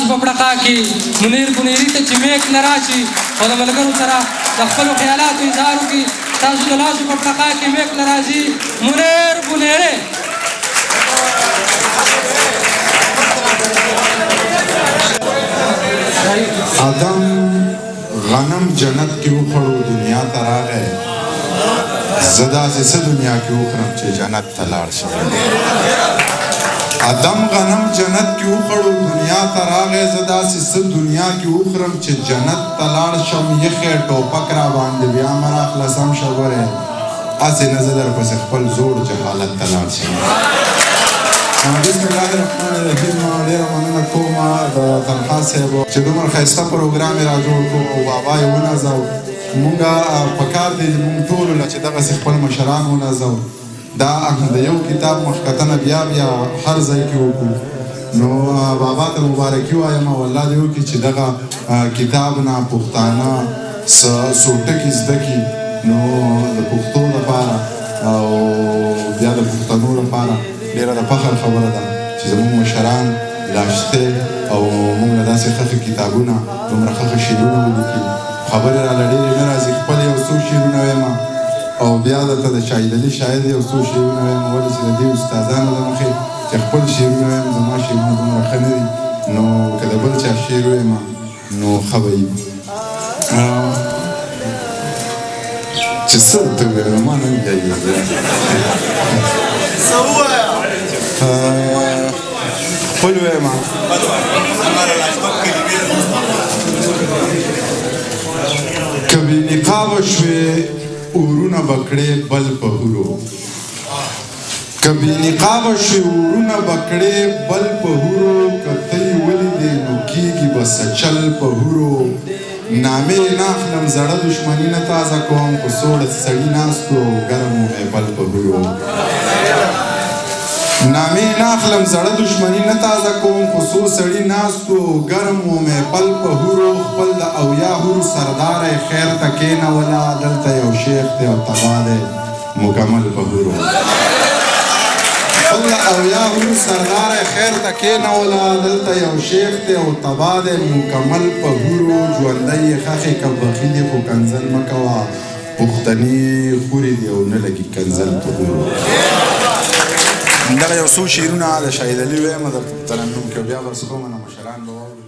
لاسو په پړقا کې منیر بنیري ته چې میک نه راشي او د ملګرو سره د خپلو خیالاتو اظهار وکړي تاسو د لاسو په پړقا کې میک نه راځي منیر بنیري آدم غنم جنت کې وخوړو دنیا ته راغی زه داسې څه دنیا کې وخورم چې جنت ته لاړ شم آدم غنم جنت کې وخوړو دنیا ته راغی زه داسې څه دنیا کې وخورم چې جنت ته لاړ شم یخې ټوپک را باندې بیا مه راخلصم شګورې هسې نه زه درپسې خپل زوړ جهالت ته لاړ شم بسم الله الرحمن الرحیم ډېره مننه کوم د تنها صاحب چې دومره ښایسته پروګرام یې را جوړ کړو او بابا یې ونازو مونږ پکار دی مونږ ټولو له چې دغسې خپل مشران ونازو دا د یو کتاب مخکتنه بیا هر ځای کې وکړو نو بابا ته مبارکي وایم والله دې وکړي چې دغه کتاب نه پښتانه څو ټکي زده کړي نو د پښتو لپاره او بیا د پښتنو لپاره ډېره د فخر خبره ده چې زموږ مشران لاشته او موږ له داسې ښه کتابونه دومره ښه شعرونه ولیکي خبرې راله ډېرې نه راځي خپل یو څو شعرونه ویمه او بیا درته د شاهد علي شاعر یو څو شعرونه ویم ولې چې د دې استادانو له مخې چې خپل شعرونه ویم زما شعرونه دومره ښه نه دي نو که د بل چا شعر ویمه نو ښه به وي چې څه ته وویل ما نه ویایي څه ووایه خپل ویمه که بې نقابه شوې اورونه به کړې بل په هورو که بې نقابه شوې اورونه به کړې بل په هورو که ته یې ولیدې نو کېږي به سچل په هورو نامې نه اخلم زړه دشمني نه تازه کوم خو سوړ سړي ناستو ګرم و مې بل په هورو نامې نه اخلم زړه دشمني نه تازه کوم خو څو سړي ناستو ګرم و مې پل په هورو خپل د اویا هورو سردار خیر ته کېنوله دلته یو شیخ دی او تبا دی مکمل په هورو خپل د اویا هورو سردار خیر ته کېنوله دلته یو شیخ دی او تبا دی مکمل په هورو ژوندی یې ښخې که بخي دي خو کنځل مه کوه پښتني خورې دي او نه لګي کنځل په هورو دغه یو څو شعرونه د شاهد علي ویمه درته په ترنم کې بیا به څه کومه نه مشران به واورو